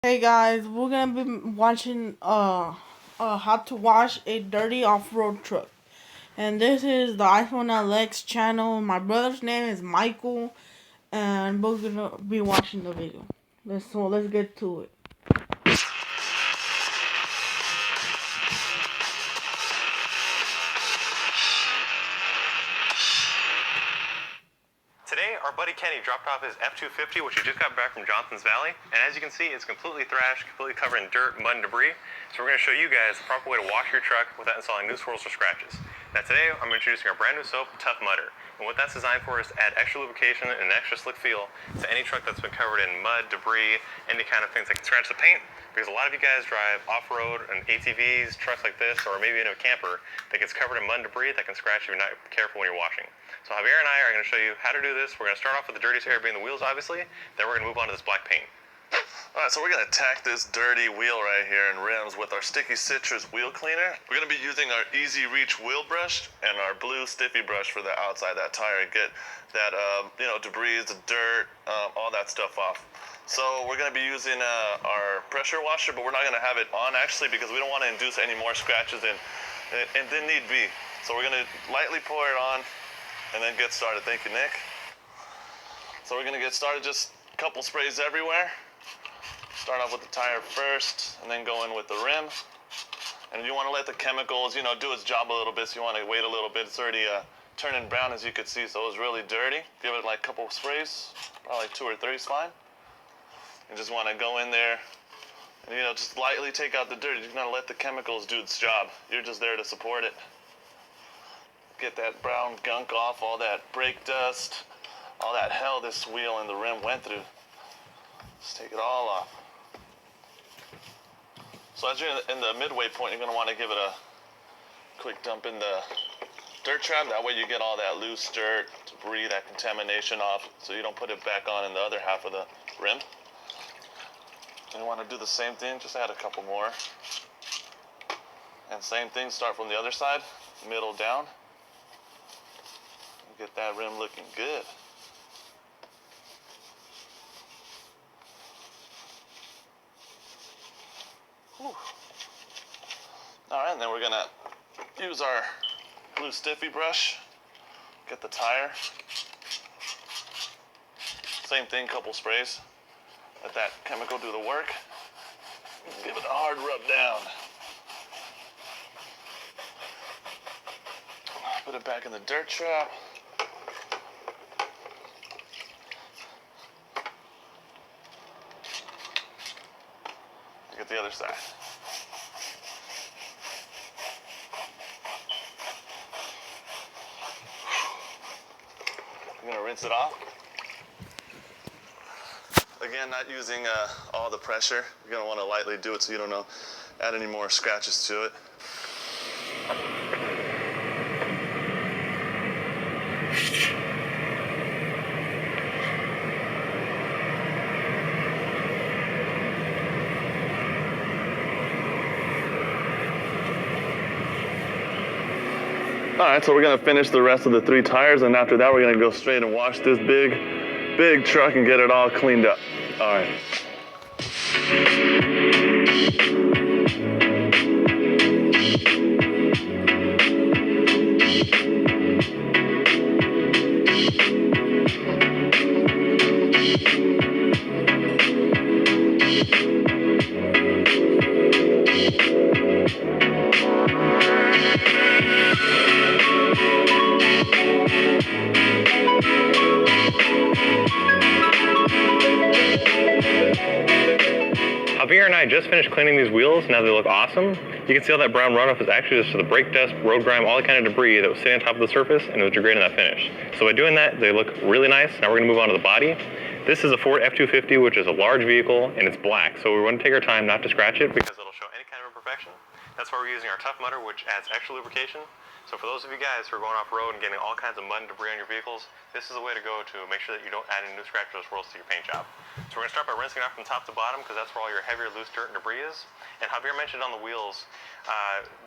Hey guys, we're gonna be watching how to wash a dirty off-road truck. And this is the iPhone LX channel. My brother's name is Michael, and we're gonna be watching the video. Let's get to it. Today, our buddy Kenny dropped off his F-250, which he just got back from Johnson's Valley. And as you can see, it's completely thrashed, completely covered in dirt, mud, and debris. So we're going to show you guys the proper way to wash your truck without installing new swirls or scratches. Now today, I'm introducing our brand new soap, Tough Mudder. And what that's designed for is to add extra lubrication and an extra slick feel to any truck that's been covered in mud, debris, any kind of things that can scratch the paint. Because a lot of you guys drive off-road and ATVs, trucks like this, or maybe in a camper that gets covered in mud and debris that can scratch if you're not careful when you're washing. So Javier and I are going to show you how to do this. We're going to start off with the dirtiest area being the wheels, obviously. Then we're going to move on to this black paint. Alright, so we're going to attack this dirty wheel right here and rims with our Sticky Citrus wheel cleaner. We're going to be using our Easy Reach wheel brush and our blue Stiffy brush for the outside of that tire and get that, debris, the dirt, all that stuff off. So we're going to be using our pressure washer, but we're not going to have it on actually because we don't want to induce any more scratches and didn't need be. So we're going to lightly pour it on and then get started. Thank you, Nick. So we're going to get started, just a couple sprays everywhere. Start off with the tire first and then go in with the rim. And you want to let the chemicals, do its job a little bit. So you want to wait a little bit. It's already turning brown, as you could see, so it was really dirty. Give it like a couple sprays, probably like 2 or 3 is fine. You just want to go in there and, just lightly take out the dirt. You're going to let the chemicals do its job. You're just there to support it. Get that brown gunk off, all that brake dust, all that hell this wheel and the rim went through. Just take it all off. So as you're in the midway point, you're going to want to give it a quick dump in the dirt trap. That way you get all that loose dirt, debris, that contamination off, so you don't put it back on in the other half of the rim. And you want to do the same thing, just add a couple more. And same thing, start from the other side, middle down. Get that rim looking good. Whew. All right, and then we're gonna use our blue Stiffy brush, get the tire. Same thing, couple sprays. Let that chemical do the work. Give it a hard rub down. Put it back in the dirt trap. Get the other side. I'm gonna rinse it off. Again, not using all the pressure. You're gonna want to lightly do it so you don't add any more scratches to it. All right, so we're gonna finish the rest of the 3 tires, and after that, we're gonna go straight and wash this big truck and get it all cleaned up. All right. Javier and I just finished cleaning these wheels. Now they look awesome. You can see all that brown runoff is actually just the brake dust, road grime, all the kind of debris that was sitting on top of the surface, and it was degrading that finish. So by doing that, they look really nice. Now we're gonna move on to the body. This is a Ford F-250, which is a large vehicle, and it's black. So we want to take our time not to scratch it because it'll show any kind of imperfection. That's why we're using our Tough Mudder, which adds extra lubrication. So for those of you guys who are going off-road and getting all kinds of mud and debris on your vehicles, this is the way to go to make sure that you don't add any new scratches or swirls to your paint job. So we're going to start by rinsing off from top to bottom because that's where all your heavier loose dirt and debris is. And Javier mentioned on the wheels,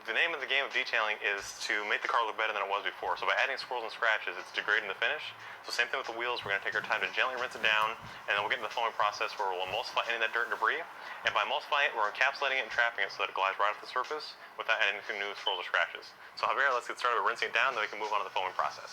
the name of the game of detailing is to make the car look better than it was before. So by adding swirls and scratches, it's degrading the finish. So same thing with the wheels, we're going to take our time to gently rinse it down, and then we'll get into the foaming process where we'll emulsify any of that dirt and debris. And by emulsifying it, we're encapsulating it and trapping it so that it glides right off the surface without adding anything new swirls or scratches. So Javier, let's get started with rinsing it down, then we can move on to the foaming process.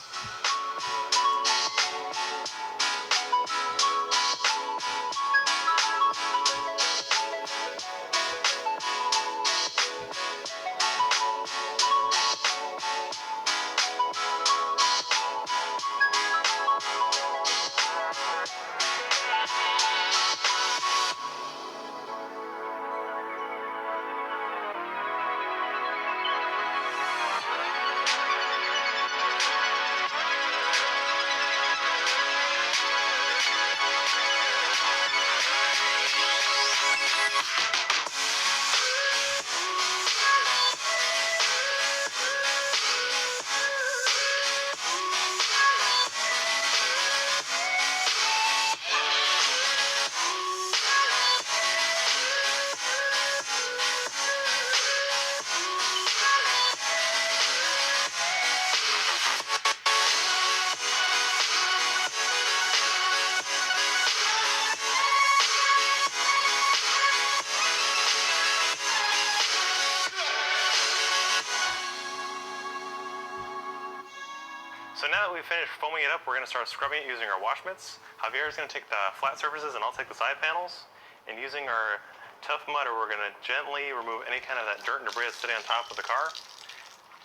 So now that we've finished foaming it up, we're going to start scrubbing it using our wash mitts. Javier is going to take the flat surfaces and I'll take the side panels. And using our tough mudder, we're going to gently remove any kind of that dirt and debris that's sitting on top of the car.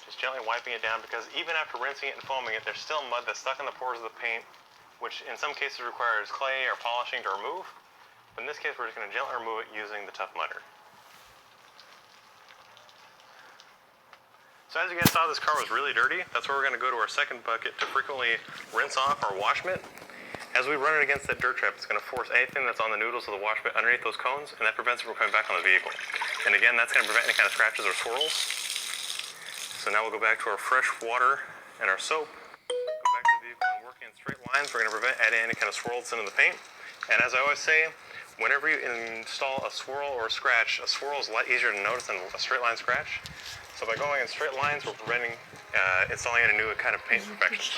Just gently wiping it down because even after rinsing it and foaming it, there's still mud that's stuck in the pores of the paint, which in some cases requires clay or polishing to remove. But in this case, we're just going to gently remove it using the tough mudder. So as you guys saw, this car was really dirty. That's where we're going to go to our second bucket to frequently rinse off our wash mitt. As we run it against that dirt trap, it's going to force anything that's on the noodles of the wash mitt underneath those cones, and that prevents it from coming back on the vehicle. And again, that's going to prevent any kind of scratches or swirls. So now we'll go back to our fresh water and our soap. Go back to the vehicle and working in straight lines. We're going to prevent adding any kind of swirls into the paint. And as I always say, whenever you install a swirl or a scratch, a swirl is a lot easier to notice than a straight line scratch. So by going in straight lines, we're preventing installing any new kind of paint imperfections.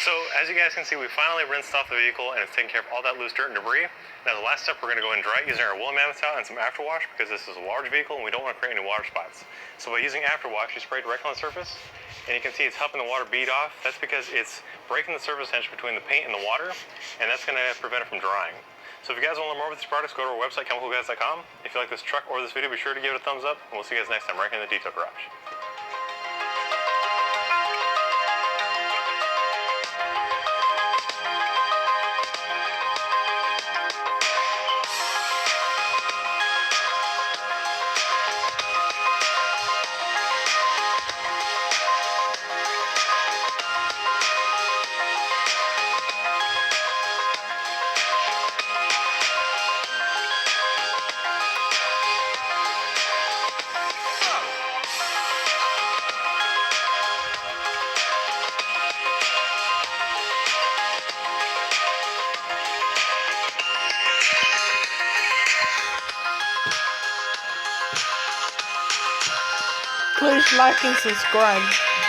So as you guys can see, we finally rinsed off the vehicle and it's taking care of all that loose dirt and debris. Now the last step, we're going to go and dry it using our woolly mammoth towel and some afterwash because this is a large vehicle and we don't want to create any water spots. So by using afterwash, you spray directly on the surface and you can see it's helping the water bead off. That's because it's breaking the surface tension between the paint and the water, and that's going to prevent it from drying. So if you guys want to learn more about these products, go to our website, chemicalguys.com. If you like this truck or this video, be sure to give it a thumbs up, and we'll see you guys next time right here in the Detail Garage. Please like and subscribe.